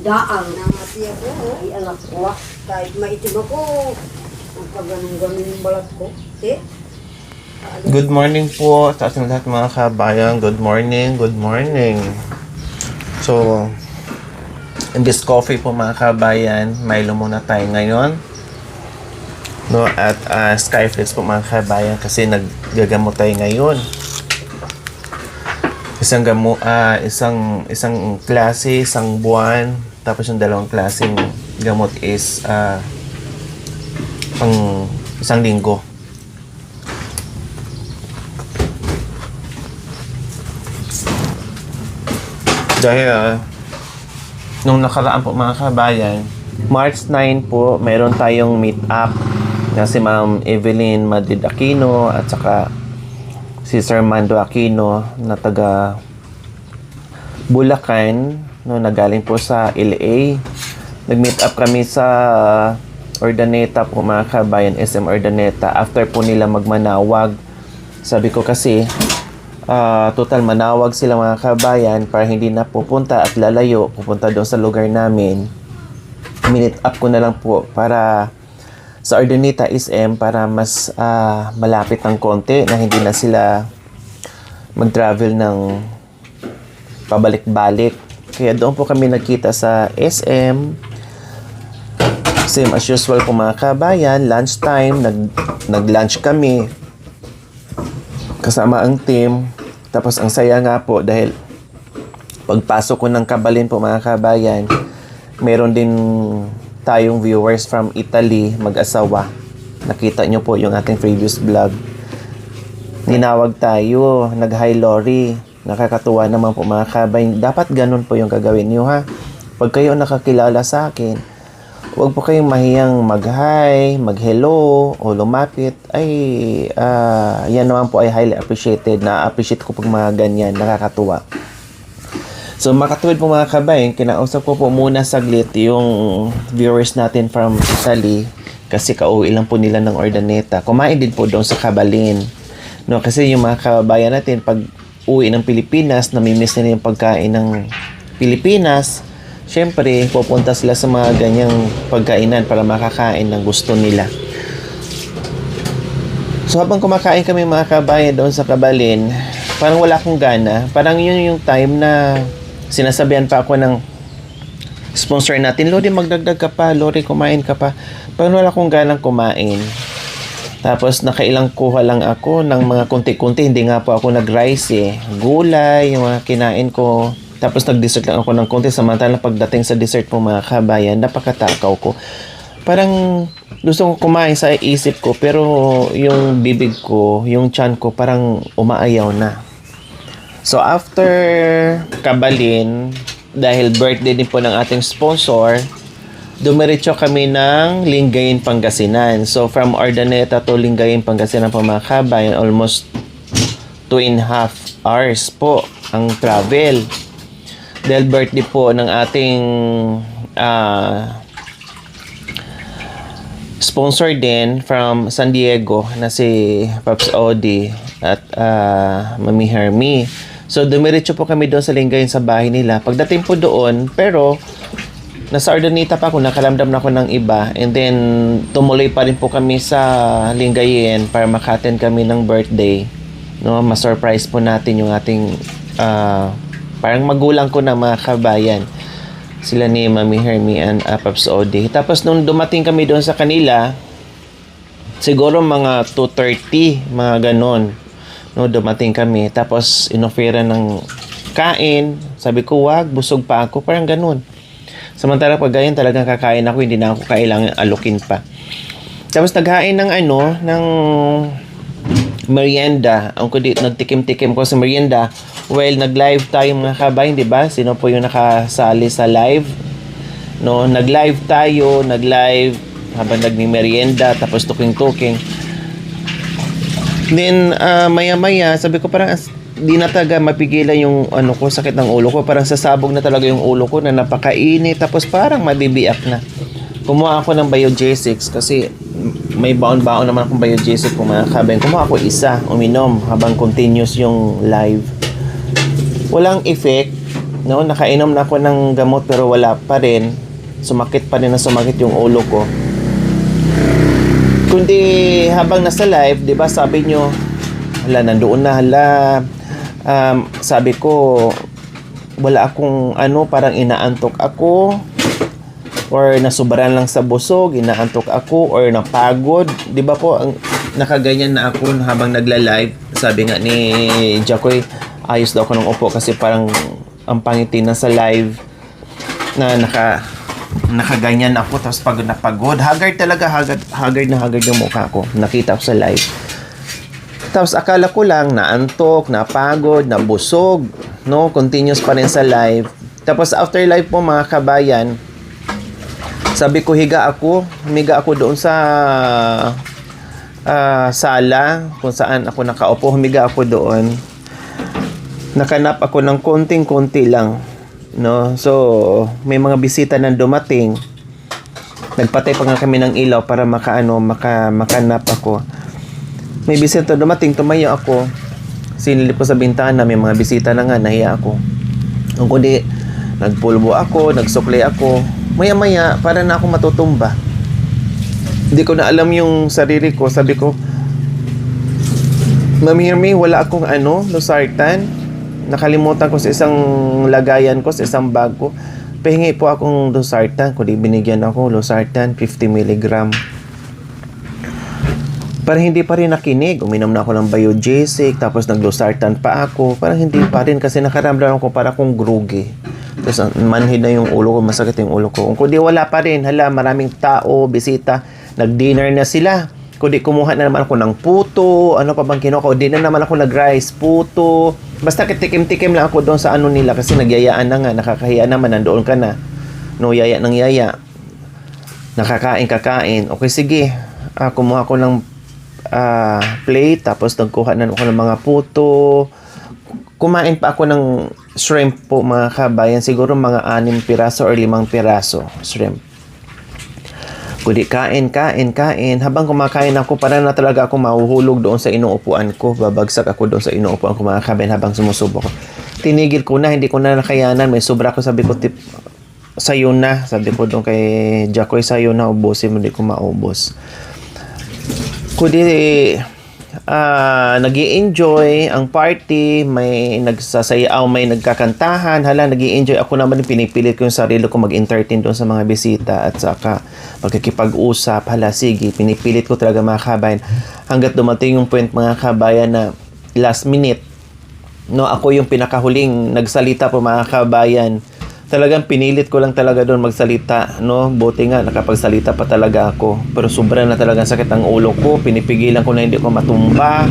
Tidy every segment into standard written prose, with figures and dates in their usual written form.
Daang na mati ako, ay anak ko. Kahit maitim ako, ang pagganong-ganon yung balat ko. Eh? Good morning po sa ating lahat mga kabayan. Good morning, good morning. So, in this coffee po mga kabayan, Milo muna tayo ngayon. No, at Skyflix po mga kabayan kasi naggagamot tayo ngayon. Isang klase, isang buwan, tapos yung dalawang klaseng gamot is pang isang linggo. Dahil nung nakaraan po mga kabayan, March 9 po, meron tayong meet up na si Ma'am Evelyn Madrid Aquino at saka si Sir Mando Aquino na taga Bulacan, no, nagaling po sa LA. Nag-meet up kami sa Urdaneta po mga kabayan, SM Urdaneta. After po nila magmanawag, sabi ko kasi total manawag sila mga kabayan para hindi na pupunta at lalayo, pupunta doon sa lugar namin. Minute up ko na lang po para sa Urdaneta SM para mas malapit ng konti na hindi na sila mag-travel ng pabalik-balik. Kaya doon po kami nagkita sa SM. Same as usual po mga kabayan, lunchtime, nag-lunch kami kasama ang team. Tapos ang saya nga po dahil pagpasok ko ng Kabalin po mga kabayan, meron din tayong viewers from Italy, mag-asawa. Nakita nyo po yung ating previous vlog. Ninawag tayo, nag-hi Lori. Nakakatuwa naman po mga kabayan. Dapat ganun po yung gagawin nyo ha. Pag kayo nakakilala sa akin, huwag po kayong mahiyang mag-hi, mag-hello, o lumapit. Ay, yan naman po ay highly appreciated. Na-appreciate ko pag mga ganyan. Nakakatuwa. So, makatuwid po mga kabayan, kinausap ko po muna saglit yung viewers natin from Italy. Kasi kauwi lang po nila ng Urdaneta. Kumain din po doon sa Kabalin. No, kasi yung mga kabayan natin, pag uwi ng Pilipinas, namimiss nila yung pagkain ng Pilipinas. Siyempre, pupunta sila sa mga ganyang pagkainan para makakain ng gusto nila. So, habang kumakain kami mga kabayan doon sa Kabalin, parang wala akong gana. Parang yun yung time na sinasabihan pa ako ng sponsor natin, Lori, magdagdag ka pa. Lori, kumain ka pa. Parang wala akong ganang kumain. Tapos, nakailang kuha lang ako ng mga kunti-kunti. Hindi nga po ako nag-rice eh. Gulay, yung mga kinain ko. Tapos nag-dessert lang ako ng konti. Samantalang pagdating sa dessert po mga kabayan, napakatakaw ko. Parang gusto ko kumain sa isip ko, pero yung bibig ko, yung tiyan ko, parang umaayaw na. So after Kabalin, dahil birthday din po ng ating sponsor, dumiretso kami ng Lingayen, Pangasinan. So from Urdaneta to Lingayen, Pangasinan po mga kabayan, almost 2.5 hours po ang travel. Dahil birthday po ng ating sponsor din from San Diego na si Pops Odi at Mami Hermie. So dumiretso po kami doon sa Lingayen sa bahay nila. Pagdating po doon, pero nasa Urdaneta pa ako, nakalamdam na ako ng iba. And then tumuloy pa rin po kami sa Lingayen para maka-attend kami ng birthday. No, ma-surprise po natin yung ating parang magulang ko na mga kabayan. Sila ni Mami Hermie and Pops Odi. Tapos nung dumating kami doon sa kanila, siguro mga 2:30, mga ganon. No, dumating kami. Tapos inofera ng kain. Sabi ko, wag, busog pa ako. Parang ganon. Samantala pag ganyan talagang kakain ako, hindi na ako kailangan alukin pa. Tapos naghain ng ng merienda. Ang nagtikim-tikim ko sa merienda. Well, nag-live tayo mga kabayan, di ba? Sino po yung nakasali sa live? No, nag-live tayo, habang nagmi-merienda, tapos tuking-tuking. Then, maya-maya, sabi ko parang di na talaga mapigilan yung ko, sakit ng ulo ko. Parang sasabog na talaga yung ulo ko na napakainit, tapos parang mabibiyak na. Kumuha ako ng Bio-J6 kasi may baon-baon naman akong Bio-J6 kung mga kabayan. Kumuha ako isa, uminom habang continuous yung live. Walang effect. No, nakainom na ako ng gamot pero wala pa rin. Sumakit pa rin na sumakit yung ulo ko. Kundi habang nasa live, 'di ba, sabi nyo, hala, nandoon na, hala. Sabi ko, wala akong parang inaantok ako or nasubaran lang sa busog, inaantok ako or napagod. 'Di ba po, nakaganyan na ako habang nagla-live. Sabi nga ni Jacoy, ayos daw ako ng upo kasi parang ang pangiti na sa live na nakaganyan ako tapos pagod na pagod. Haggard talaga, haggard na haggard yung mukha ko. Nakita ko sa live. Tapos akala ko lang naantok, napagod, nabusog, no? Continuous pa rin sa live. Tapos after live po mga kabayan, sabi ko humiga ako doon sa sala kung saan ako nakaupo, humiga ako doon. Nakanap ako ng konting-konti lang, no? So, may mga bisita na dumating. Nagpatay pa nga kami ng ilaw para makanap ako. May bisita dumating, tumayo ako. Sinilip ko sa bintana, may mga bisita na nga, nahiya ako. Ang kundi, nagpulbo ako, nagsukli ako. Maya-maya, para na ako matutumba. Hindi ko na alam yung sarili ko. Sabi ko, Ma'am Hermie, wala akong losartan. Nakalimutan ko sa isang lagayan ko, sa isang bag ko. Pahingi po akong losartan. Kundi binigyan ako losartan, 50 mg. Parang hindi pa rin nakinig. Uminom na ako ng Biogesic, tapos nag-losartan pa ako. Parang hindi pa rin kasi nakaramdam ako para akong groggy. Tapos manhid na yung ulo ko, masakit yung ulo ko. Kundi wala pa rin. Hala, maraming tao, bisita. Nag-dinner na sila. Kundi kumuha na naman ako ng puto. Ano pa bang kinuha ko? Di na naman ako nag-rice, puto. Basta tikim-tikim lang ako doon sa nila kasi nagyayaan na nga. Nakakahiya naman, nandoon ka na. No, yaya ng yaya. Kakain. Okay, sige. Kumuha ko ng plate. Tapos nagkuha na ako ng mga puto. Kumain pa ako ng shrimp po mga kabayan. Siguro mga 6 piraso or 5 piraso shrimp. Kundi kain. Habang kumakain ako, para na talaga ako mahuhulog doon sa inuupuan ko. Babagsak ako doon sa inuupuan ko mga kabayan habang sumusubo ko. Tinigil ko na, hindi ko na nakayanan. May sobra ko, sabi ko, sayo na. Sabi ko doon kay Jacoy, sayo na, ubusin mo, hindi ko maubos. Kundi nag-i-enjoy ang party, may nagsasayaw, may nagkakantahan. Hala, nag-i-enjoy ako naman, pinipilit ko yung sarili ko mag-entertain doon sa mga bisita at saka magkikipag-usap. Hala, sige, pinipilit ko talaga mga kabayan hanggat dumating yung point mga kabayan na last minute, no, ako yung pinakahuling nagsalita po mga kabayan. Talagang pinilit ko lang talaga doon magsalita, no? Buti nga nakapagsalita pa talaga ako. Pero sobra na talaga sakit ang ulo ko. Pinipigilan ko na hindi ko matumba.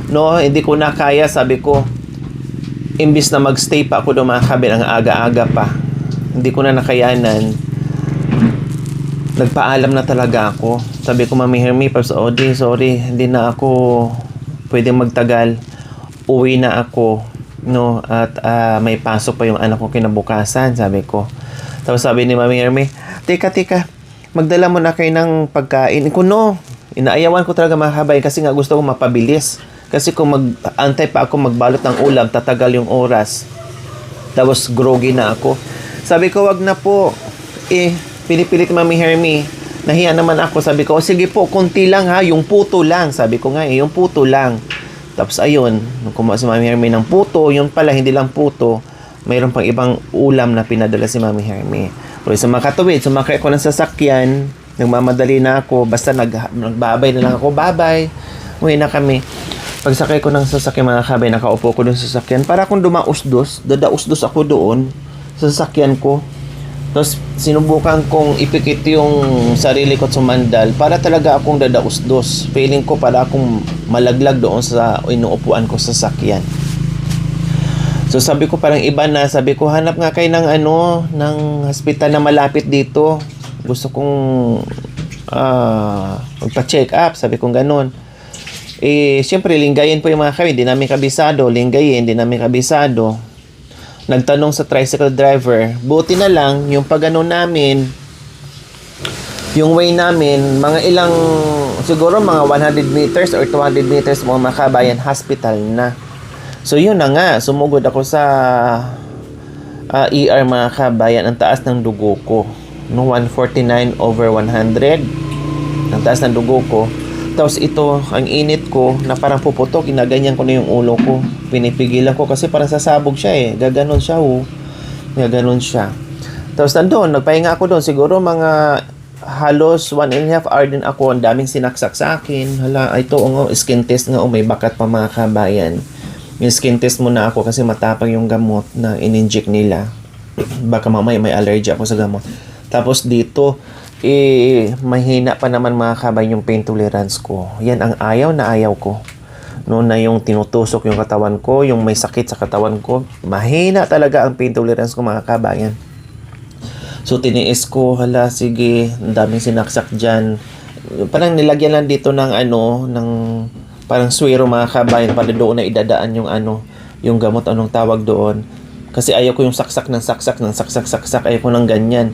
No, hindi ko na kaya, sabi ko. Imbis na magstay pa ako doon mga kabayan, ang aga-aga pa. Hindi ko na nakayanan. Nagpaalam na talaga ako. Sabi ko, Mami Hermie, sorry, hindi na ako pwedeng magtagal. Uwi na ako. No, at may pasok pa yung anak ko kinabukasan, sabi ko. Tapos sabi ni Mami Hermie, teka, magdala mo na kayo ng pagkain. Inaayawan ko talaga mga kabayan kasi nga gusto ko mapabilis. Kasi kung mag-antay pa ako magbalot ng ulam, tatagal yung oras. Tapos groggy na ako. Sabi ko, wag na po. Pinipilit Mami Hermie. Nahiya naman ako. Sabi ko, sige po, konti lang ha, yung puto lang. Sabi ko nga yung puto lang. Tapos ayun, nung kumuha si Mami Hermie ng puto, yun pala, hindi lang puto, mayroon pang ibang ulam na pinadala si Mami Hermie. Pero sa makatuwid, sumakay ako ng sasakyan, nagmamadali na ako, basta nagbabay na lang ako, bye-bye, uwi na kami. Pagsakay ko ng sasakyan mga kabay, nakaupo ko dun sa sasakyan, para akong dadausdos ako doon sa sasakyan ko. Tapos sinubukan kong ipikit yung sarili ko at sumandal para talaga akong dadausdos. Feeling ko para akong malaglag doon sa inuupuan ko sa sasakyan. So sabi ko parang iba na. Sabi ko hanap nga kayo ng hospital na malapit dito. Gusto kong magpa-check up. Sabi ko ganun. Siyempre Lingayen po yung mga kami. Hindi namin kabisado. Lingayen, hindi namin kabisado. Nagtanong sa tricycle driver, buti na lang yung pagano namin, yung way namin, siguro mga 100 meters or 200 meters mga kabayan, hospital na. So yun na nga, sumugod ako sa ER mga kabayan, ang taas ng dugo ko. No, 149/100. Ang taas ng dugo ko. Tapos ito, ang init ko, na parang puputok, ginaganyan ko na yung ulo ko. Pinipigilan ko kasi parang sasabog siya eh. Gaganon siya oh. Gaganon siya. Tapos nandun, nagpahinga ako doon. Siguro mga halos 1.5 hour din ako. Ang daming sinaksak sa akin. Hala, ito skin test nga. May bakat pa mga kabayan. Yung skin test muna ako kasi matapang yung gamot na in-inject nila. Baka mamaya may allergy ako sa gamot. Tapos dito, mahina pa naman mga kabayan yung pain tolerance ko. Yan ang ayaw na ayaw ko. No, na yung tinutusok yung katawan ko, yung may sakit sa katawan ko. Mahina talaga ang pain tolerance ko mga kabayan. So tiniis ko, hala sige, ang daming sinaksak dyan. Parang nilagyan lang dito ng ng parang swero mga kabayan para doon na idadaan yung yung gamot, anong tawag doon. Kasi ayaw ko yung saksak ng saksak, ayaw ko ng ganyan.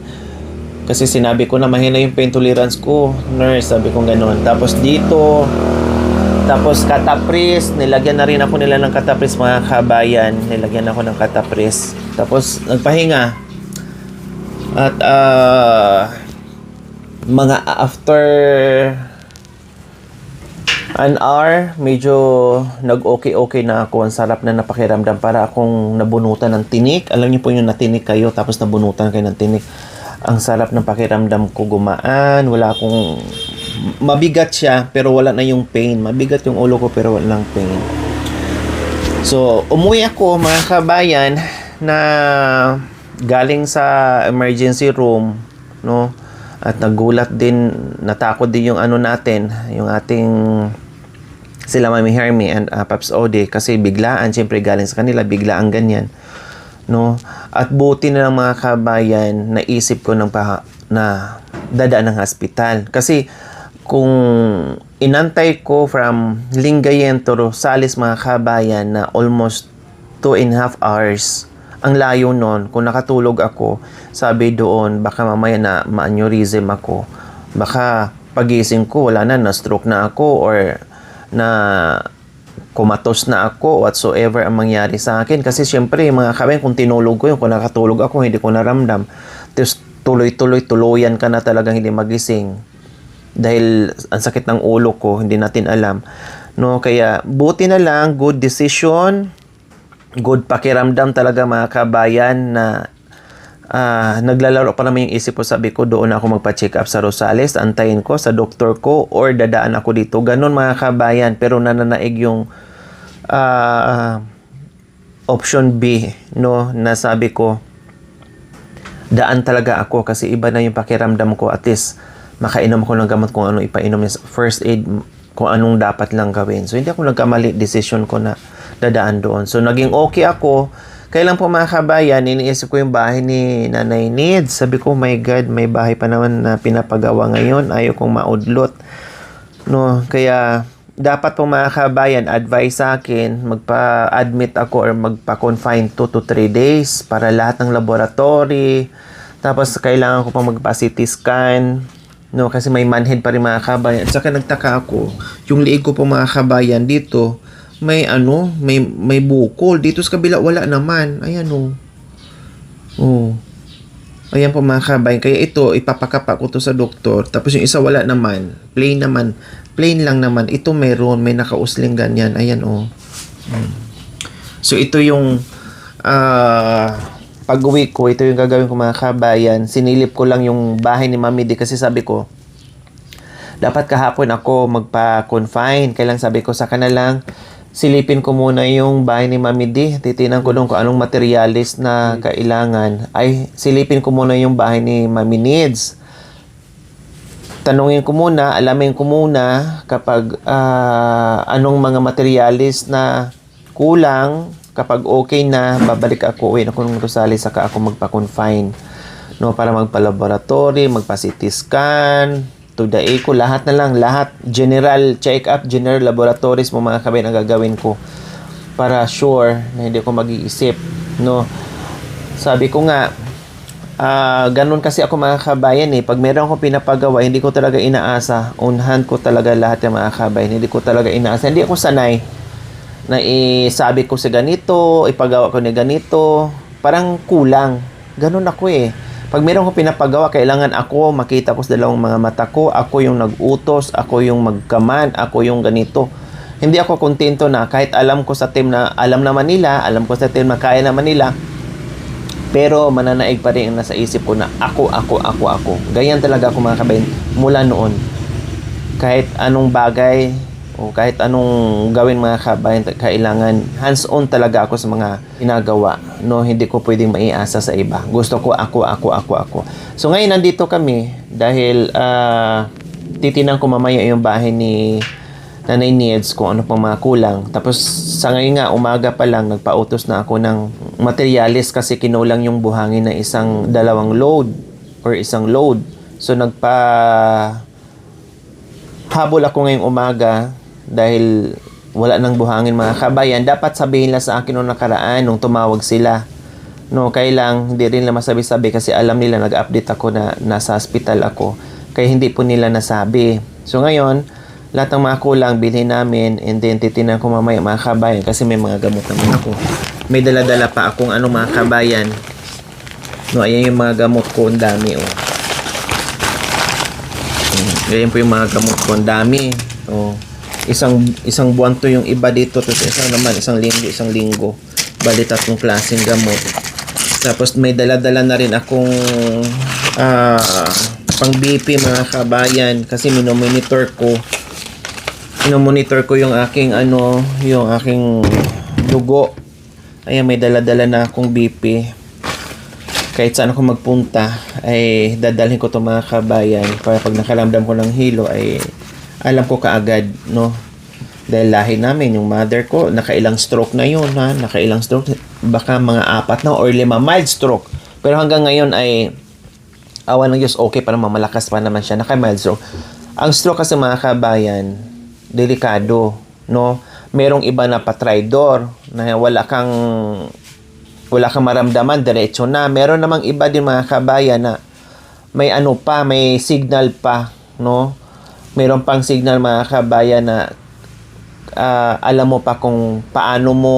Kasi sinabi ko na mahina yung pain tolerance ko, nurse, sabi ko gano'n. Tapos dito, tapos catapris, nilagyan na rin ako nila ng catapris mga kabayan. Nilagyan ako ng catapris. Tapos nagpahinga. At mga after an hour, medyo nag-okay na ako. Ang sarap na napakiramdam, para akong nabunutan ng tinik. Alam niyo po yung natinik kayo tapos nabunutan kayo ng tinik. Ang sarap ng pakiramdam ko, gumaan. Wala akong... Mabigat siya, pero wala na yung pain. Mabigat yung ulo ko, pero wala lang pain. So, umuwi ako, mga kabayan, na galing sa emergency room, no? At nagulat din, natakot din yung natin, yung ating... Sila Mami Hermie and Paps Ode, kasi biglaan, syempre galing sa kanila, biglaan ganyan. No, at buti na lang mga kabayan, naisip ko na dadaan ng hospital. Kasi kung inantay ko from Lingayen to Rosales mga kabayan na almost 2.5 hours, ang layo nun. Kung nakatulog ako, sabi doon, baka mamaya na ma-aneurysm ako. Baka pagising ko, wala na stroke na ako or na kumatos na ako, whatsoever ang mangyari sa akin. Kasi syempre, mga kabayan, kung tinulog ko yun, kung nakatulog ako, hindi ko naramdam. Tapos tuluyan ka na talagang hindi magising. Dahil ang sakit ng ulo ko, hindi natin alam. No, kaya buti na lang, good decision, good pakiramdam talaga mga kabayan na naglalaro pa naman yung isip ko. Sabi ko, doon ako magpa-check up sa Rosales, antayin ko sa doktor ko or dadaan ako dito. Ganon mga kabayan, pero nananaig yung option B, no, na sabi ko daan talaga ako kasi iba na yung pakiramdam ko. At least makainom ako ng gamot kung ano ipainom, first aid, kung anong dapat lang gawin. So hindi ako nagkamali, decision ko na dadaan doon. So naging okay ako. Kailan po mga kabayan, iniisip ko yung bahay ni Nanay Nids. Sabi ko, oh my God, may bahay pa naman na pinapagawa ngayon, ayaw kong maudlot, no. Kaya dapat po mga kabayan, advice sa akin, magpa-admit ako or magpa-confine 2 to 3 days para lahat ng laboratory. Tapos kailangan ko pa magpa-CT scan, no, kasi may manhead pa rin mga kabayan. At saka nagtaka ako, yung liig ko po mga kabayan dito, may may bukol. Dito sa kabila wala naman. Ayan oh. Ayan po mga kabayan. Kaya ito, ipapakapa ko to sa doktor. Tapos yung isa wala naman. Plain lang naman. Ito meron, may nakausling ganyan. Ayan oh. So ito yung pag-uwi ko, ito yung gagawin ko mga kabayan. Sinilip ko lang yung bahay ni Mami D kasi sabi ko, dapat kahapon ako magpa-confine. Kailang sabi ko sa kanalang, silipin ko muna yung bahay ni Mami D. Titinan ko doon kung anong materialis na kailangan. Ay, silipin ko muna yung bahay ni Mami Nids. Tanungin ko muna, alamin ko muna kapag anong mga materialis na kulang. Kapag okay na, babalik ako. Uwi na ko ng Rosales, saka ako magpa-confine. No, para magpa-laboratory, magpa-CT scan, to the echo, lahat na lang, lahat, general check-up, general laboratories mo mga kabayan ang gagawin ko para sure na hindi ko mag-iisip, no. Sabi ko nga, ganun kasi ako mga kabayan pag meron akong pinapagawa, hindi ko talaga inaasa, on hand ko talaga lahat yung mga kabayan, hindi ko talaga inaasa, hindi ako sanay na isabi ko sa ganito, ipagawa ko ni ganito, parang kulang. Ganun ako eh. Pag meron ko pinapagawa, kailangan ako makita ko sa dalawang mga mata ko, ako yung nag-utos, ako yung magkaman, ako yung ganito. Hindi ako kontento na kahit alam ko sa team na alam naman nila, alam ko sa team na kaya naman nila, pero mananaig pa rin ang nasa isip ko na ako. Ganyan talaga ako mga kabayan mula noon. Kahit anong bagay o kahit anong gawin mga kabayan, kailangan hands-on talaga ako sa mga ginagawa. No, hindi ko pwedeng maiasa sa iba. Gusto ko ako. So ngayon nandito kami dahil titinan ko mamaya yung bahay ni Nanay Needs kung ano pang mga kulang. Tapos sa ngayon nga, umaga pa lang, nagpautos na ako ng materialis kasi kinulang yung buhangin na dalawang load or isang load. So habol ako ngayong umaga dahil wala nang buhangin mga kabayan. Dapat sabihin lang sa akin nung nakaraan nung tumawag sila. No, kailang hindi rin lang masabi-sabi kasi alam nila nag-update ako na nasa hospital ako. Kaya hindi po nila nasabi. So ngayon, lahat ng mga kulang bilhin namin and then titinan ko mamaya mga kabayan kasi may mga gamot naman ako. May dala-dala pa akong mga kabayan. No, ayan yung mga gamot ko, ang dami oh. Ayan po yung mga gamot ko, ang dami. Oh. Isang buwan to yung iba dito, tapos isang linggo. Bali 3 klaseng gamot. Tapos may dala-dala na rin akong pang BP mga kabayan kasi minomonitor ko yung aking yung aking dugo. Ayan, may dala-dala na akong BP. Kahit saan ako magpunta ay dadalhin ko 'tong mga kabayan para pag nakaramdam ko ng hilo ay alam ko kaagad, no? Dahil lahi namin, yung mother ko, nakailang stroke na yun, ha? Nakailang stroke, baka mga 4 na or 5 mild stroke. Pero hanggang ngayon ay awan ng Diyos, okay pa naman, malakas pa naman siya, naka-mild stroke. Ang stroke kasi mga kabayan, delikado, no? Merong iba na patridor na wala kang maramdaman, diretso na. Meron namang iba din mga kabayan na may may signal pa, no? Meron pang signal mga kabayan na alam mo pa kung paano mo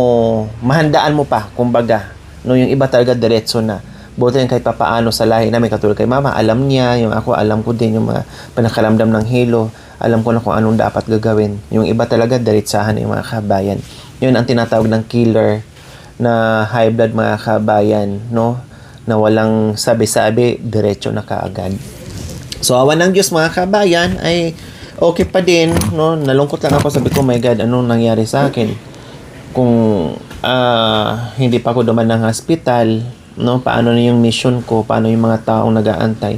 mahandaan mo pa, kumbaga, no? Yung iba talaga diretso na. Buti rin kahit papaano sa lahi namin, katulad kay mama, alam niya, yung ako, alam ko din yung mga panakaramdam ng hilo. Alam ko na kung anong dapat gagawin. Yung iba talaga, diretsahan yung mga kabayan. Yun ang tinatawag ng killer na high blood mga kabayan, no? Na walang sabi-sabi, diretso na kaagad. So, awan ng Diyos mga kabayan, ay okay pa din, no? Nalungkot lang ako, sabi ko, my God, anong nangyari sa akin? Kung hindi pa ako duman ng hospital, no? Paano na yung mission ko? Paano yung mga taong nag-aantay?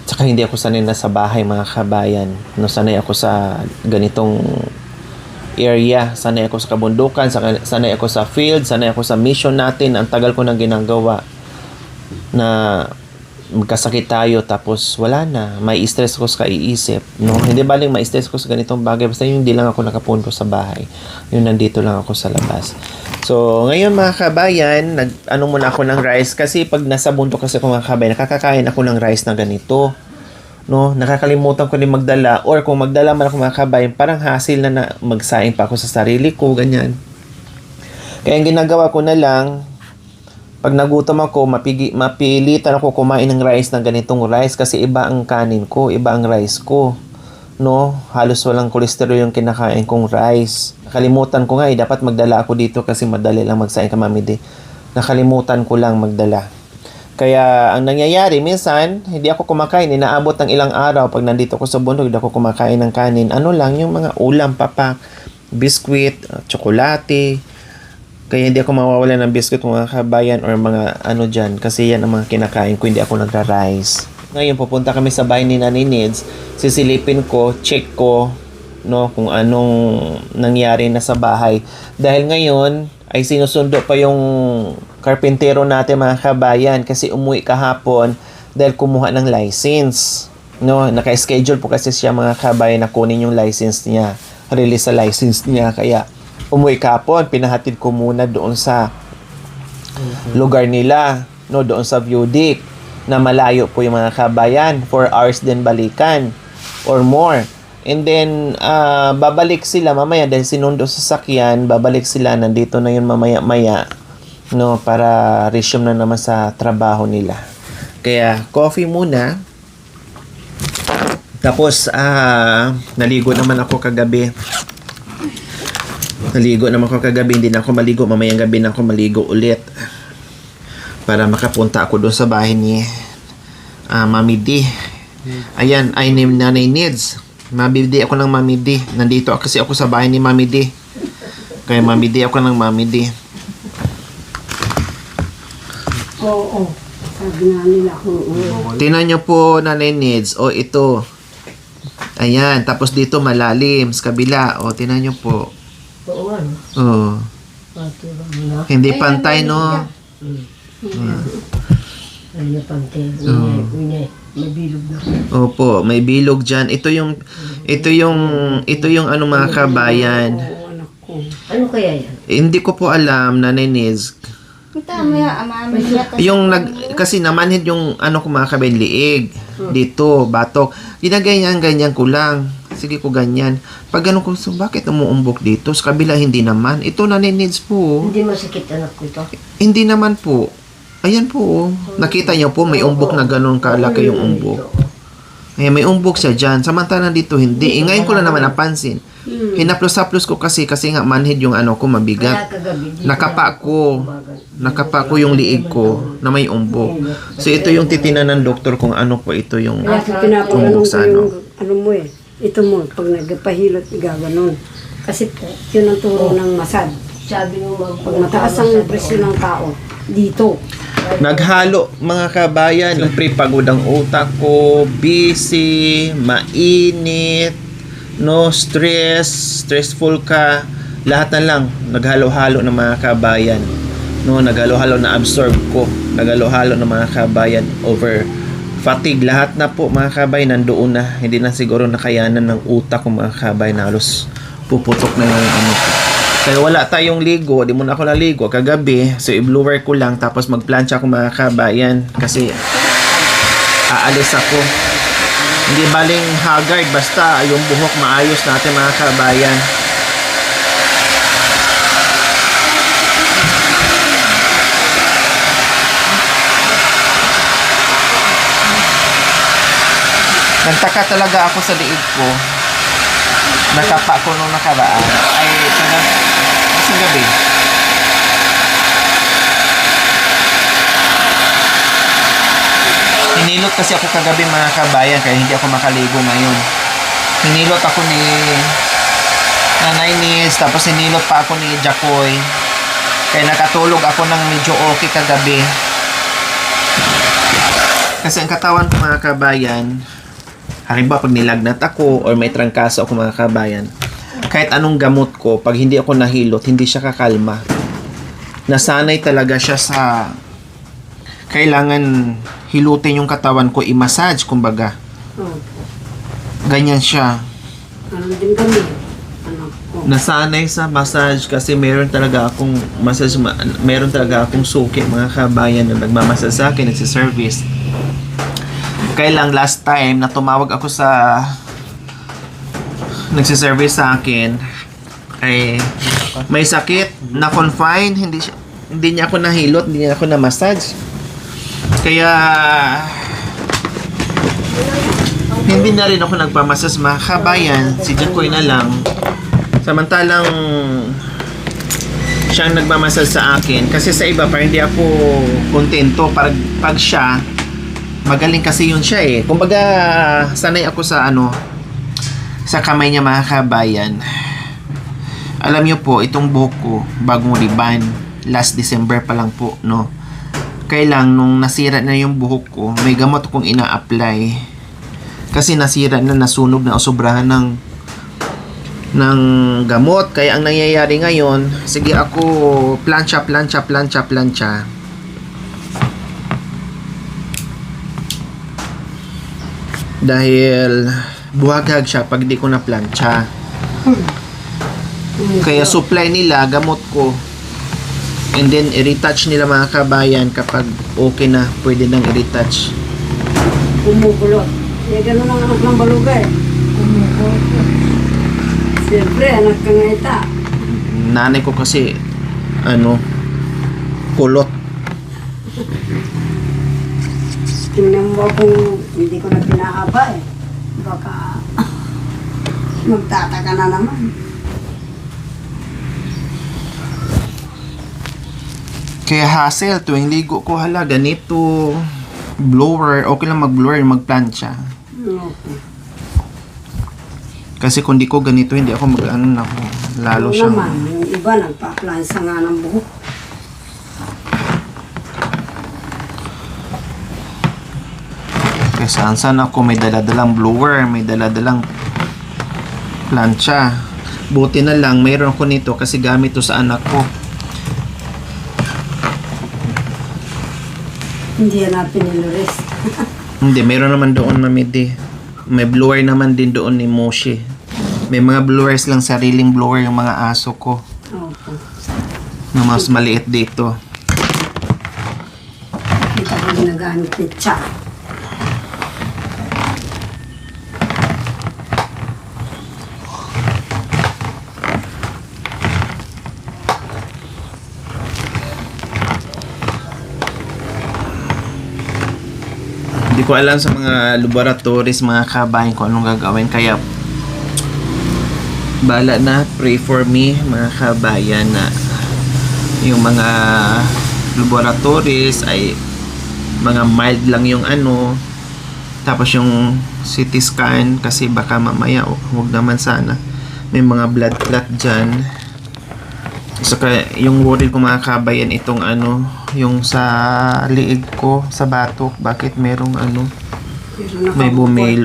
Tsaka hindi ako sanay na sa bahay mga kabayan. No, sanay ako sa ganitong area. Sanay ako sa kabundukan. Sanay ako sa field. Sanay ako sa mission natin. Ang tagal ko nang ginagawa na magkasakit tayo tapos wala na. May stress ko sa kaiisip. No? Hindi baling may stress ko sa ganitong bagay. Basta yung hindi lang ako nakapunto sa bahay. Yung nandito lang ako sa labas. So, ngayon mga kabayan, muna ako ng rice kasi pag nasa bundok kasi ako mga kabayan, nakakakain ako ng rice na ganito. No, nakakalimutan ko din magdala or kung magdala man ako mga kabayan, parang hassle na magsaing pa ako sa sarili ko, ganyan. Kaya ang ginagawa ko na lang, pag nagutom ako, mapilitan ako kumain ng rice na ganitong rice kasi iba ang kanin ko, iba ang rice ko. No, halos walang kolesterol yung kinakain kong rice. Nakalimutan ko nga dapat magdala ako dito kasi madali lang magsaing ka mamidi. Nakalimutan ko lang magdala. Kaya ang nangyayari minsan, hindi ako kumakain, inaabot ng ilang araw pag nandito ko sa bundok, hindi ako kumakain ng kanin. Ano lang yung mga ulam, papak, biskwit, tsokolate. Kaya hindi ako mawawala ng biskwit mga kabayan or mga dyan kasi yan ang mga kinakain ko, hindi ako nagra-rice. Ngayon, pupunta kami sa bahay ni Nanay Needs. Sisilipin ko, check ko, no, kung anong nangyari na sa bahay. Dahil ngayon, ay sinusundo pa yung karpintero natin mga kabayan kasi umuwi kahapon dahil kumuha ng license. No, naka-schedule po kasi siya mga kabayan na kunin yung license niya. Release sa license niya. Kaya umuwi kahapon, pinahatid ko muna doon sa lugar nila. No, doon sa Viewdick. Na malayo po yung mga kabayan, 4 hours din balikan or more. And then babalik sila mamaya dahil sinundo sa sakyan, babalik sila, nandito na yun mamaya-maya. no, para resume na naman sa trabaho nila. Kaya coffee muna. Tapos naligo naman ako kagabi. Hindi na ako maligo. Mamayang gabi na ako maligo ulit. Para makapunta ako doon sa bahay ni Mami D. Ayan, ay ni Nanay Nids. Mabibili ako ng Mami D. Nandito kasi ako sa bahay ni Mami D. Kaya Mami D ako ng Mami D. Oo. Sabi nga nila kung Tingnan nyo po, Nanay Nids. O, ito. Ayan. Tapos dito malalim sa kabila. O, tingnan nyo po. oo ano. O. Pati ba mo na? Hindi pantay, no? Ay na pante. May bilog na. Opo, may bilog dyan. Ito yung ano mga kabayan. Oo, anak ko. Ano kaya yan? Hindi ko po alam, Nanay Nids. Tama yan, amami yata. Yung kasi namanhid yung ano ko mga kabayan, liig. Dito, batok. Ginaganyan-ganyan ko lang. Sige ko ganyan. Pag ganun ko, so bakit umuumbok dito? Sa kabila, hindi naman. Ito, Nanay Nids po. Hindi masakit anak ko ito. Hindi naman po. Ayan po. Nakita niyo po, may umbok na ganun kalaki yung umbok. Ayan, may umbok siya dyan. Samantalang dito, hindi. Ngayon ko lang naman napansin. Hinaplos-haplos ko kasi nga manhid yung ano ko mabigat. Nakapa ko yung liig ko na may umbok. So ito yung titinan ng doktor kung ano po ito yung Kaya pinapaganong umbok ko sa ano. yung ano mo eh. Ito mo, pag nagpahilot, igaganon. Kasi yun ang turo ng masad. Sabi mo, pag mataas ang presyo ng tao, dito. Naghalo mga kabayan, siyempre pagod ang utak ko, busy, mainit, no stress, stressful ka, lahat na lang naghalo-halo ng mga kabayan. No, naghalo-halo na absorb ko, naghalo-halo ng mga kabayan over fatigue, lahat na po mga kabayan nandoon na, hindi na siguro nakayanan ng utak ko mga kabayan, halos puputok na yung ano ko. Kaya wala tayong ligo, di mo na ako naligo kagabi. So i-blower ko lang tapos magplancha ako mga kabayan kasi aalis ako. Hindi baling haggard basta yung buhok maayos natin mga kabayan. Nagtaka talaga ako sa liig ko. Natapa ko nung nakaraan. Ay, kasing gabi. Hinilot kasi ako kagabi mga kabayan kaya hindi ako makaligo ngayon. Hinilot ako ni Nanay Nids, tapos hinilot pa ako ni Jacoy. Kaya nakatulog ako ng medyo okay kagabi. Kasi ang katawan ko mga kabayan, halimbawa pag nilagnat ako or may trangkaso ako mga kabayan, kahit anong gamot ko, pag hindi ako nahilot, hindi siya kakalma. Nasanay talaga siya sa kailangan hilutin yung katawan ko, i-massage, kumbaga. Oh, Ganyan siya. ano din kami. Anak ko. Nasanay sa massage kasi meron talaga akong massage, meron talaga akong suki, mga kabayan na nagmamassage sa akin, nagsiservice. Kaya lang last time na tumawag ako sa nagsiservice sa akin ay may sakit na confine, hindi niya ako nahilot, hindi niya ako na massage. Kaya hindi na rin ako nagpamassage mga kabayan, si Jacoy na lang. Samantalang siyang nagmamassage sa akin kasi sa iba parang hindi ako kontento pag siya magaling kasi yun siya eh. Kumbaga, sanay ako sa sa kamay niya mga kabayan. Alam niyo po, itong buhok ko, bagong riban. Last December pa lang po, no? Kaya lang, nung nasira na yung buhok ko, may gamot akong ina-apply. Kasi nasira na, nasunog na, o sobrahan ng gamot. Kaya ang nangyayari ngayon, sige ako, plancha. Dahil buhagag siya pag di ko na plancha. Kaya supply nila gamot ko. And then i-retouch nila mga kabayan kapag okay na, pwede nang i-retouch. Kumukulot. Eh, ganun ang anak ng baluga eh. Kumukulot. Siyempre, anak ka nga ita. Nanay ko kasi kulot. Tingnan mo kung hindi ko na pinahaba eh. Baka magtataka na naman. Kaya hassle, tuwing ligo ko, hala, ganito, blower, okay lang mag-blower, mag-plancha. Okay. Kasi kung di ko ganito, hindi ako mag-ano na ako. Lalo Ano siyang... naman, yung iba nagpa-plansa nga ng buhok. Kaya saan ako may daladalang blower, may daladalang plancha. Buti na lang, mayroon ako nito kasi gamit to sa anak ko. Hindi yan na pinilores. Hindi, mayroon naman doon, Mamidi. May blower naman din doon ni Moshi. May mga blowers lang, sariling blower yung mga aso ko. Opo. Na mas maliit dito. Kita ko ginagamit ni Cha. Hindi ko alam sa mga laboratories, mga kabayan kung anong gagawin. Kaya, bala na, pray for me, mga kabayan, na yung mga laboratories ay mga mild lang yung ano. Tapos yung CT scan, kasi baka mamaya, huwag naman sana, may mga blood clot dyan. So, kaya, yung worry ko mga kabayan, itong ano, yung sa liig ko, sa batok, bakit merong ano,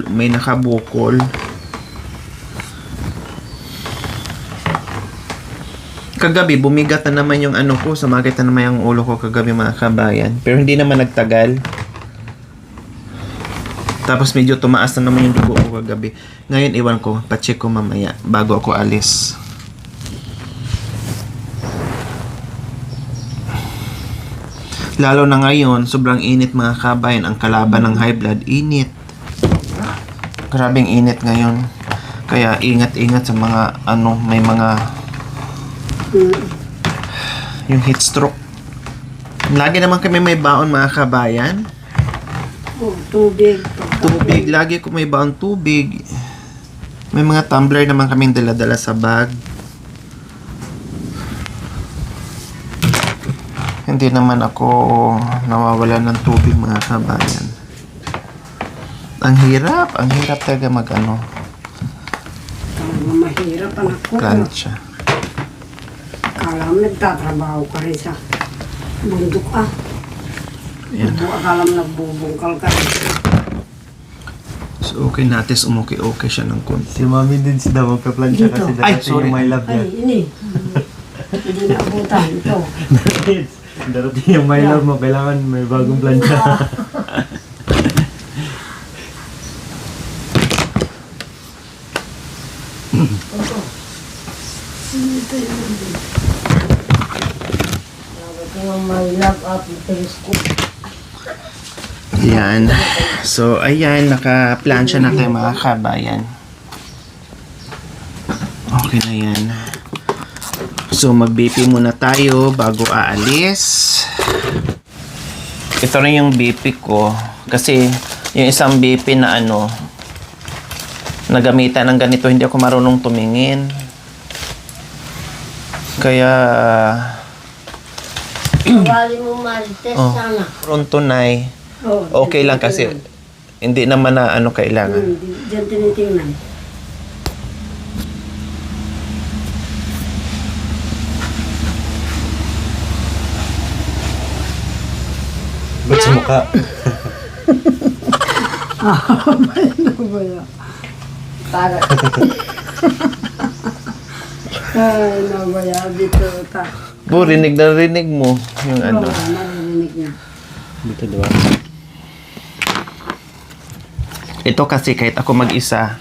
may nakabukol. Kagabi, bumigat na naman yung ano ko, sumakit na naman yung ulo ko kagabi mga kabayan. Pero hindi naman nagtagal. Tapos medyo tumaas na naman yung dugo ko kagabi. Ngayon, iwan ko, pacheck ko mamaya, bago ako alis. Lalo na ngayon, sobrang init mga kabayan. Ang kalaban ng high blood, init. Grabing init ngayon. Kaya ingat-ingat sa mga ano, may mga yung heat stroke. Lagi naman kami may baon mga kabayan. Oh, tubig. Tubig, lagi ko may baon tubig. May mga tumbler naman kaming dala-dala sa bag. Hindi naman ako nawawala ng tubig mga kabayan. Ang hirap talaga mag-ano, Mahirap anak ko. plancha. Akala mo nagtatrabaho ka rin sa bundok ah. Yan. Akala mo nagbubungkal ka rin. So okay natin, okay siya ng konti. Si Mami din si daw magka-plancha Dito. kasi Ay, darating sorry. yung my love Ay, niya. ini. Hindi na abutan ito. Darating yung my love mo, kailangan may bagong plancha. Yan. So ayan, naka-plancha na tayo mga kabayan. Okay na yan. So mag-BP muna tayo bago aalis. Ito rin yung BP ko. Kasi yung isang BP na ano, nagamitan ng ganito, hindi ako marunong tumingin. Kaya Bali mo marites Oh. sana. pronto na Oh, okay lang kasi hindi naman na ano kailangan. Diyan tinitingnan. Ba't sa mukha? Ano ba yan? Para Ay, nabaya dito ta. Bu, rinig na rinig mo yung ano. Oo, narinig niya. Dito diba? Ito kasi kahit ako mag-isa,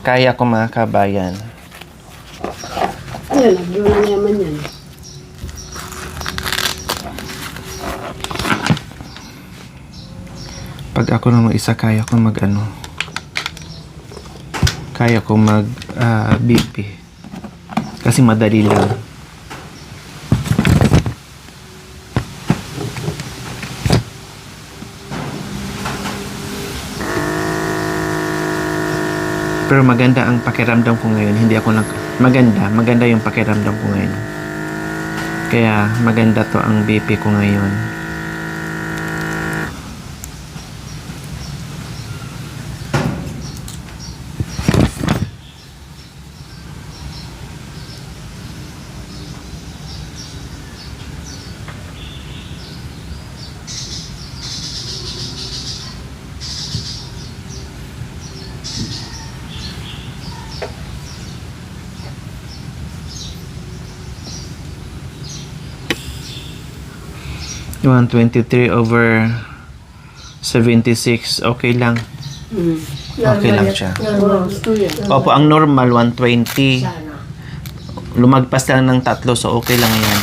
kaya ko mga kabayan. Ayun, naglo na naman yan. Pag ako na mag-isa, kaya ko mag-ano. Kaya ko mag-BP. Kasi madali lang. Pero maganda ang pakiramdam ko ngayon. Hindi ako maganda yung pakiramdam ko ngayon. Kaya maganda to ang BP ko ngayon. Yung 23/76, okay lang. Okay lang siya. Normal to yan. Opo, ang normal 120. Sana. Lumagpas lang ng 3, so okay lang yan.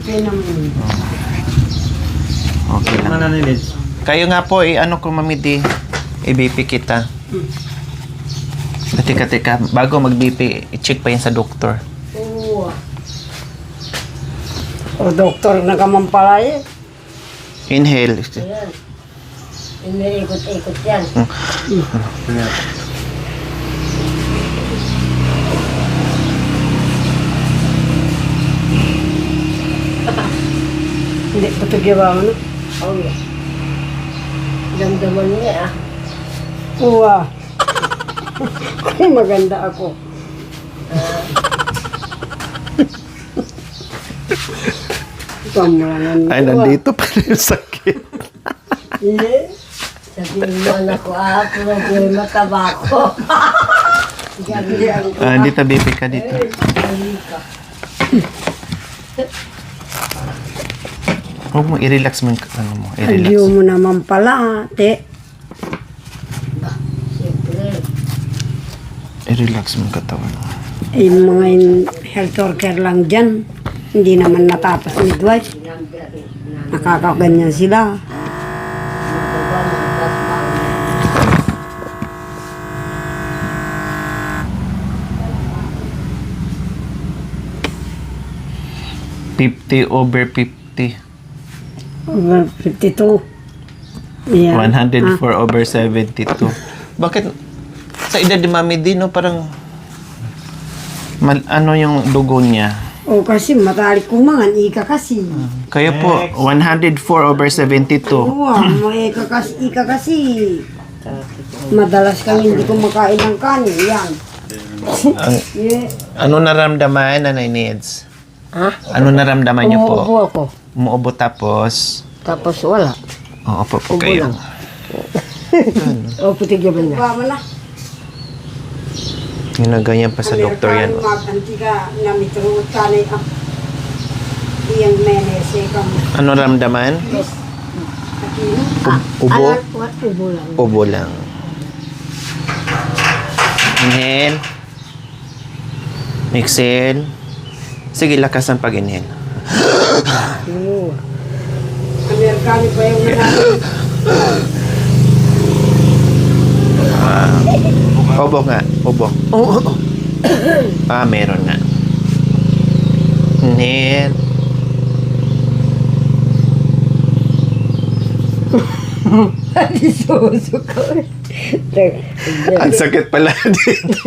Okay naman. Okay lang. Ano nilid? Kayo nga po, ano ko mamidi, i-BP kita. Teka, bago mag-BP, i-check pa yan sa doktor. Oo. O doktor na kamampalay. Inhale. Ayan. Iniikot-ikot yan. Hindi, patugyawa mo na. Oh, yeah. Damdaman niya ah. Uwa. Maganda ako. Kamulangan. Ay, nandito pa rin yung sakit. Yeah. Sabihin mo anak ko problema tabako. Gandi ang Dito, BP ka dito. Huwag mo, i-relax mo yung ano mo. I-relax. Aliw mo naman pala, ate. Siyempre. I-relax mo yung katawan mo. Yung mga health worker lang dyan. Hindi naman natapos midwife. Nakakaganyan sila. Magdaba, magdas, bawal. 50/50. Over 52. Yeah. 104/72. Bakit sa edad ni Mami din, no, parang ano yung dugo niya? O kasi matalik kumangan, ika kasi. Kayo po, 104/72. Oo, ika kasi. Madalas kami hindi kumakain ng kanin. Yan. Ang, Yeah. ano naramdaman, Nanay Needs? Ha? Ano naramdaman niyo po? Umuubo ako. Umuubo tapos? Tapos wala. Oo po Ubo kayo. lang. O, putigyaban na. Bama na. Ginaganyan pa sa doktor yan. Antika na mitrut kanay ang iyang menese kam. Ano ramdaman? Ubo? Anak, what? Ubo lang. Ubo lang. Inhale. Exhale. Sige, lakas ang pag-inhale. Amerikano pa yung nanay. Ubo nga. Ubo. Meron nga. Inhale. Susuko. Ang sakit pala dito.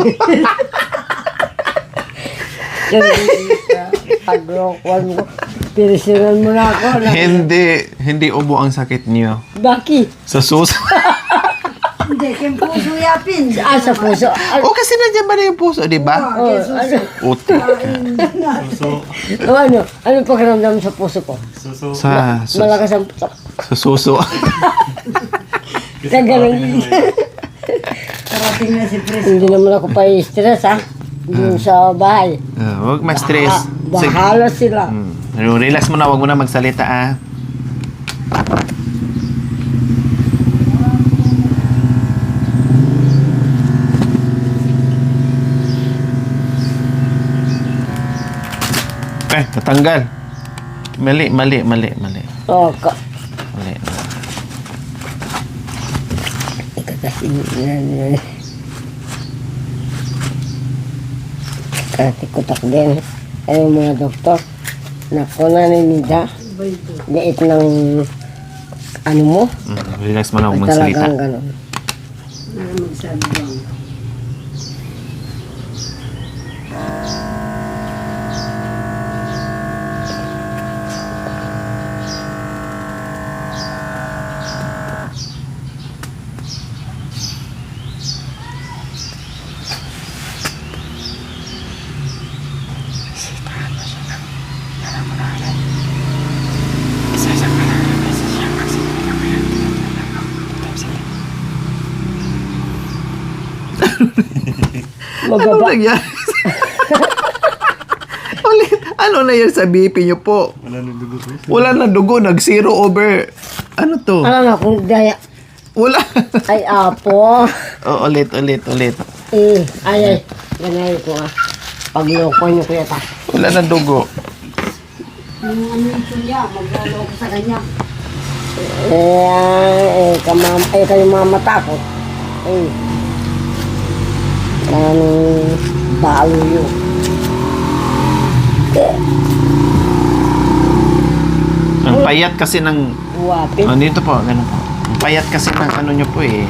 Pag-rockwan mo. Pirisinan mo na ako. Hindi ubo ang sakit niyo. Bakit? Sa suso. Hindi, kung puso yapin. Sa puso. O kasi nandiyan ba na yung puso, di ba? Uti. Suso. Ano pakiramdam sa puso ko? Suso. Sa Malakas ang puso. suso. Ganun. Parating na si Pres. Hindi naman ako pa i-stress ha. Doon sa bahay. Huwag ma-stress. Sige. Bahala sila. Relax mo na, huwag mo na magsalita ah. Natanggal. Mali. Oo, Mali. kasi kutak din. Ay mga doktor. Naku na ninida. Liit ng ano mo. Relax mo na, huwag Ay magsalita. talagang ganun. Magsabi lang. Ano nangyari? Ulit, ano na yan sa BP nyo po? Wala nang dugo ko. Wala na dugo, nag-0 over... Ano to? Alam na kung daya. Wala. Ay, apo. Ulit. Ay. Ganay ko ah. Pagloko niyo kuya ta. Wala na dugo. Yung ano ito niya, magloloko sa kanya. Kayo mamatakot. Anong balo yun? Ang payat kasi ng... Wapit. Oh, dito po, ganun po. Ang payat kasi ng ano nyo po eh.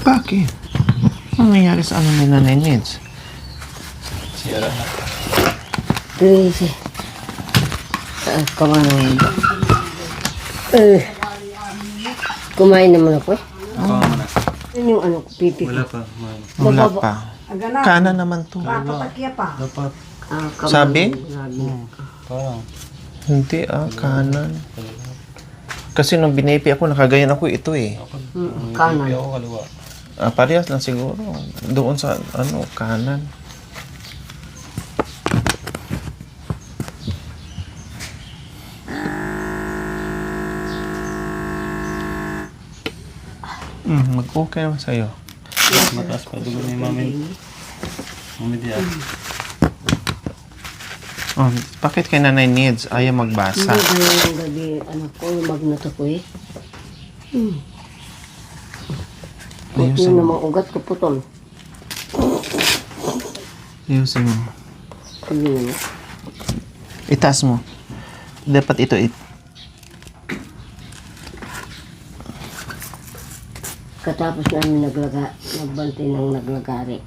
Bakit? Ano nangyari sa ano ni Nanay Nids? Please. Kumain. Kumain naman ako eh. Ano yung ano, pipi ko? Wala pa, ma'am. Wala pa. Agana, Kana naman to. papatakya pa. Dapat. Sabi? Parang. Hindi kanan. Kasi nung binipi ako, nakagayan ako ito eh. Kanan. Ako kaliwa. Parehas lang siguro. Doon sa kanan. Mag-okay naman sa'yo. Mataas pa dugo ni mami. Mami diya. Bakit kay Nanay Nids ayaw magbasa? Hindi ba yung gabi, anak ko, yung magnato ko eh. Huwag yun namang ugat ko putol. Ayusin mo. Sabi naman. Itaas mo. Dapat ito Katapos namin nagbantay ng naglagari.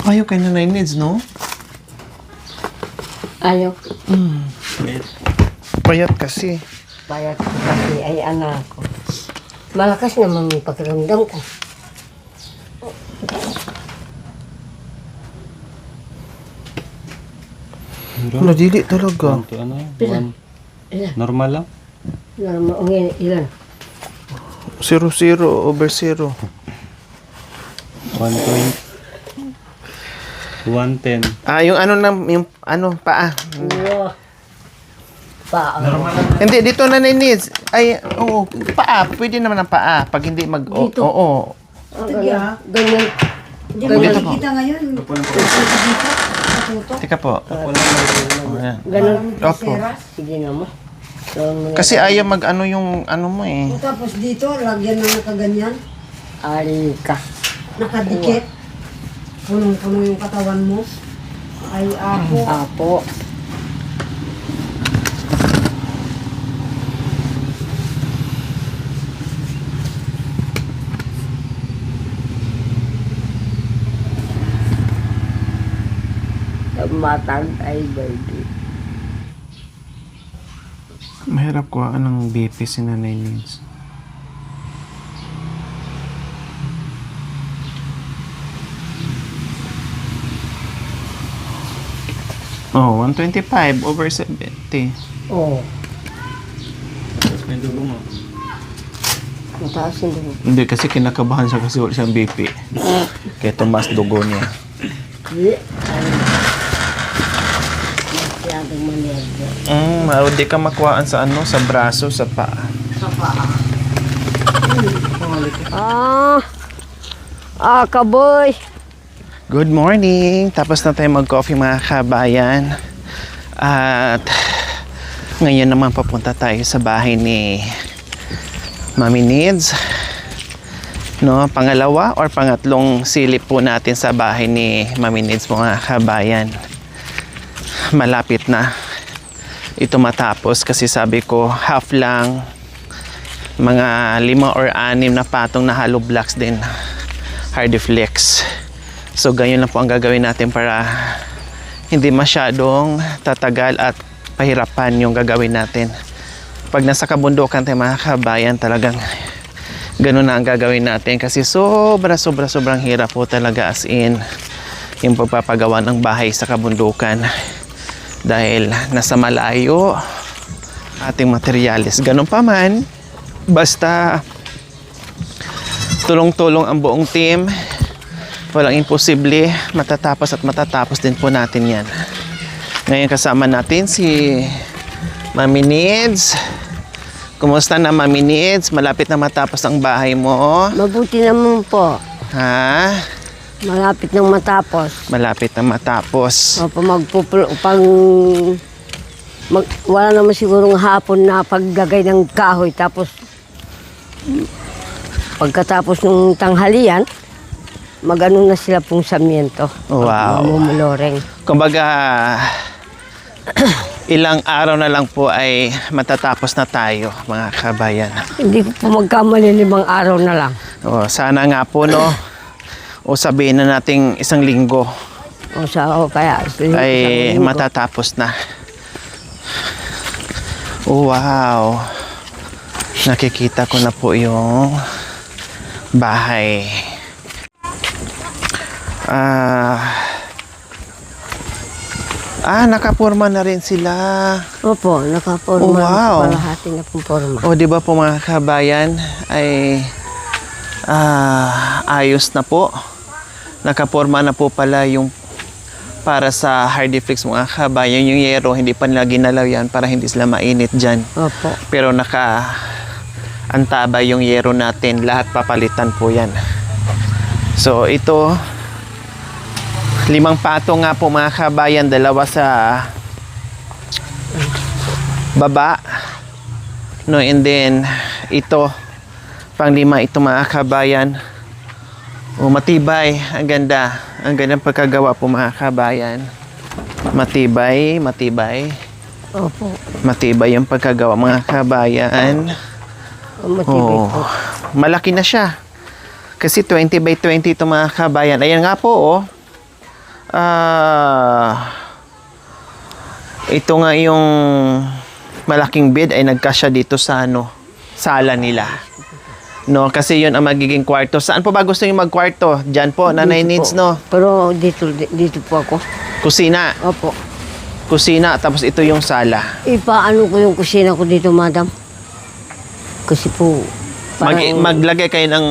Ayaw kay Nanay Nids, no? Ayaw. Payat kasi. Payat ko kasi ay anak ko. Malakas naman yung pakiramdam ko. Wala, dili talaga. Ano? Ilan? Ilan? Normal lang? Ilan? 0-0 over 0. 120. 110. Yung paa. Wow. Paa. Hindi, dito Nanay Nids. Ay, oo, paa. Pwede naman ang paa. Pag hindi Dito. Oo. Ganyan. Ganyan. Hindi mo Dito po. nakikita ngayon. Teka po. Ayan. Ganun. Opo. Sige naman. Kasi ayaw mag-ano yung ano mo eh. Tapos dito, lagyan na nakaganyan. Alika. Nakadikit. Punong-puno yung katawan mo. Ay, ako. Apo. Matantay, baby. Mahirap kuhaan ng BP si Nanay Nids. Oh, 125 over 70. Oo. May dugo mo. Mataas yung dugo. Hindi, kasi kinakabahan siya kasi wala siyang BP. Kaya tumas dugo niya. Masyadong manervo. Di ka makuhaan sa ano, sa braso, sa paa. Sa paa. Kaboy. Good morning! Tapos na tayo mag-coffee mga kabayan. At ngayon naman papunta tayo sa bahay ni Mami Needs. No, pangalawa or pangatlong silip po natin sa bahay ni Mami Needs, mga kabayan. Malapit na ito matapos kasi sabi ko half lang, mga 5 or 6 na patong na hollow blocks din, Hardiflex. So ganyan lang po ang gagawin natin para hindi masyadong tatagal at pahirapan yung gagawin natin. Pag nasa kabundukan tayo, mga kabayan, talagang ganun na ang gagawin natin kasi sobrang hirap po talaga, as in yung pagpapagawa ng bahay sa kabundukan dahil nasa malayo ating materyales. Ganun pa man, basta tulong-tulong ang buong team, walang imposible, matatapos din po natin yan. Ngayon kasama natin si Mami Needs. Kumusta na, Mami Needs? Malapit na matapos ang bahay mo. Mabuti naman po. Ha? Malapit nang matapos. Malapit na matapos. Opo, wala naman sigurong hapon na paggagay ng kahoy. Tapos, pagkatapos ng tanghalian, magano na sila pong samiento. Wow. Mamumuloreng. Kumbaga, ilang araw na lang po ay matatapos na tayo, mga kabayan. Hindi ko po magkamali 5 araw na lang. Sana nga po, no? O sabihin na nating 1 linggo Kaya, ay matatapos na. Wow. Nakikita ko na po yung bahay. Nakapurma na rin sila. Opo, nakaporma. Wow. Palahati na pong porma. O, di ba po, mga kabayan, ay ayos na po. Nakaporma na po pala yung para sa Hardiflex, mga kabayan. Yung yero, hindi pa nila ginalaw yan para hindi sila mainit dyan. Opo. Pero antaba yung yero natin. Lahat papalitan po yan. So, ito, 5 patong nga po, mga kabayan. 2 sa baba. No, and then, ito, pang-5 ito, mga kabayan. Matibay. Ang ganda. Ang gandang pagkagawa po, mga kabayan. Matibay. Opo. Matibay yung pagkagawa, mga kabayan. Matibay po. Malaki na siya. Kasi 20 by 20 ito, mga kabayan. Ayan nga po, ito nga yung malaking bed ay nagkasya dito sa sala nila. No, kasi yun ang magiging kwarto. Saan po ba gusto niyo magkwarto? Diyan po, Nanay Dito Needs, po. no? Pero dito po ako. Kusina. Opo. Kusina, tapos ito yung sala. Ipaano ko yung kusina ko dito, madam? Kasi po, Maglagay kayo ng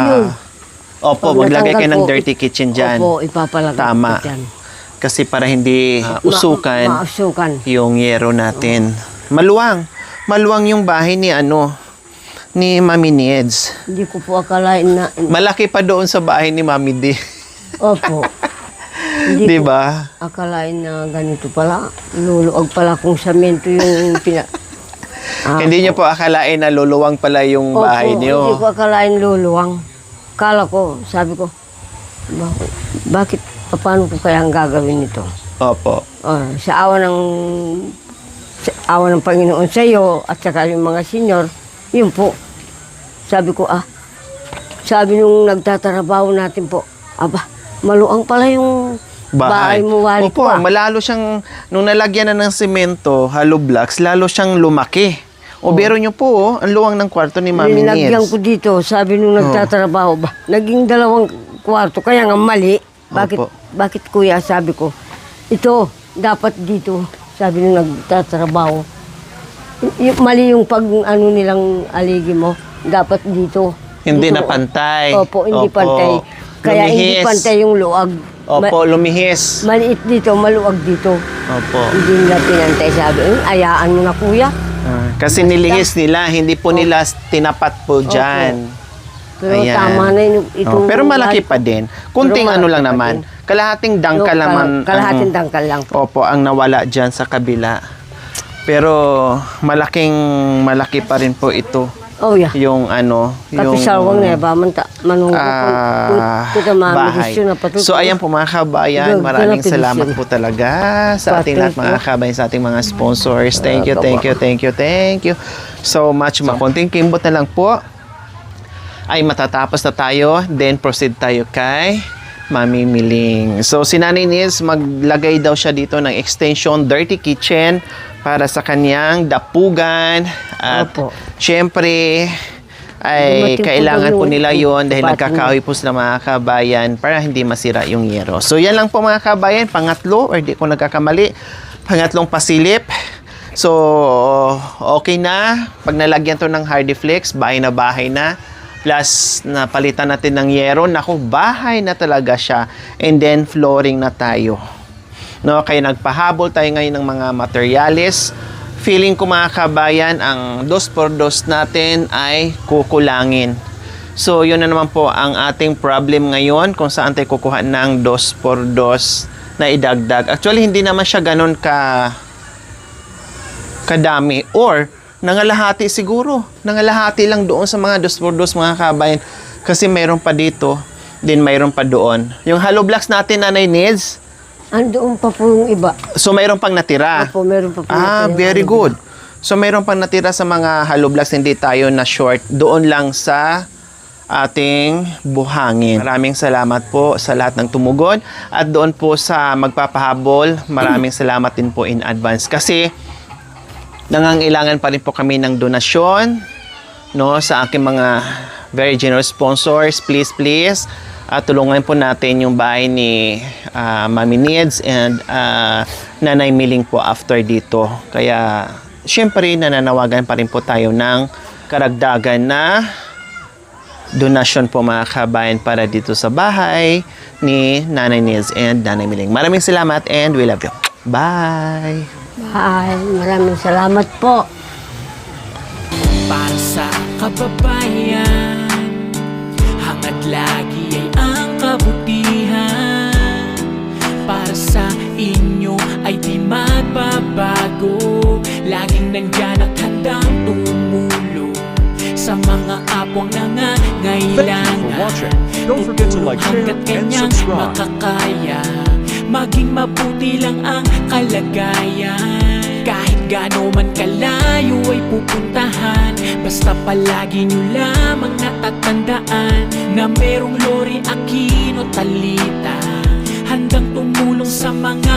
Yun. Opo, Pag maglagay kayo natanggal ng po, dirty kitchen dyan. Opo, ipapalagay Tama. ko dyan. Kasi para hindi usukan Mausukan. yung yero natin. Maluwang yung bahay ni Mami Needs. Hindi ko po akalain na... Malaki pa doon sa bahay ni Mami D. Opo. Hindi Di ko ba? akalain na ganito pala. Luluag pala kung samento yung Hindi niyo po akalain na luluwang pala yung bahay Opo, niyo. hindi ko akalain luluwang. Kala ko, sabi ko, bakit, paano ko kaya ang gagawin nito? Opo. Sa awa ng Panginoon sa iyo at saka yung mga senior, yun po. Sabi ko, sabi nung nagtatrabaho natin po, maluang pala yung bahay mo, wali Opo, ko. malalo siyang, nung nalagyan na ng semento, hollow blocks, lalo siyang lumaki. O biro niyo po, ang luwang ng kwarto ni Mami Nilagyan Needs. ko dito, sabi nung nagtatrabaho, naging 2 kwarto, kaya nga mali. Opo. Bakit kuya, sabi ko, ito, dapat dito, sabi nung nagtatrabaho. Mali yung nilang aligi mo, dapat dito. Hindi Dito. na pantay. Opo, hindi pantay. Kaya hindi Lumihis. pantay yung luag. Opo, lumihis. Maliit dito, maluag dito. Opo. Hindi nila pinantay, sabi, ayaan mo na kuya. Kasi nilihis nila, hindi po nila tinapat po dyan. Pero Ayan. tama na yun. Ito, Pero malaki pa din. Kunting Pero lang malaki pa naman. din. Kalahating dangkal naman. Kalahating dangkal lang po. Opo, ang nawala dyan sa kabila. Pero malaki pa rin po ito. Oh, yeah. Yung ano, Kapisawang na ba, manunggo bahay. So ayan po mga kabayan, maraming salamat po talaga sa ating lahat mga kabayan, sa ating mga sponsors. Thank you so much. Makonting kimbot na lang po ay matatapos na tayo, then proceed tayo kay Mami Miling. So si Nanay Nils, maglagay daw siya dito ng extension dirty kitchen para sa kanyang dapugan. At syempre ay kailangan po nila yon dahil nagkakahoy po sila mga kabayan para hindi masira yung yero. So yan lang po mga kabayan, pangatlo or di ko nagkakamali, pangatlong pasilip. So okay na, pag nalagyan to ng Hardiflex, bahay na. Plus, napalitan natin ng yero. Naku, bahay na talaga siya. And then, flooring na tayo. No, kaya nagpahabol tayo ngayon ng mga materyales. Feeling ko mga kabayan, ang 2x2 natin ay kukulangin. So, yun na naman po ang ating problem ngayon kung saan tayo kukuha ng 2x2 na idagdag. Actually, hindi naman siya ganun kadami. Or, nangalahati siguro. Nangalahati lang doon sa mga 2x2 mga kabayan. Kasi mayroon pa dito, din mayroon pa doon. Yung hollow blocks natin, Nanay Nids, andoon pa po yung iba. so mayroon pang natira. Opo, meron pa po. Very good. So mayroon pang natira sa mga hollow blocks, hindi tayo na short. Doon lang sa ating buhangin. Maraming salamat po sa lahat ng tumugon. At doon po sa magpapahabol, maraming salamat din po in advance. Kasi nangangailangan pa rin po kami ng donasyon, no, sa aking mga very generous sponsors. Please, tulungan po natin yung bahay ni Mami Nids and Nanay Miling po after dito. Kaya, syempre, nananawagan pa rin po tayo ng karagdagan na donasyon po mga kabayan para dito sa bahay ni Nanay Nids and Nanay Miling. Maraming salamat and we love you. Bye! Bye. Maraming salamat po. Para sa kababayan, hangad lagi ay ang kabutihan. Para sa inyo ay di magbabago, laging nandyan at handang tumulong sa mga kapwang nangangailangan. Don't forget to like, share, Hanggat and kanyang subscribe. makakaya, maging mabuti lang ang kalagayan. Kahit gaano man kalayo ay pupuntahan, basta palagi nyo lamang natatandaan na merong Lori Aquino Talita, handang tumulong sa mga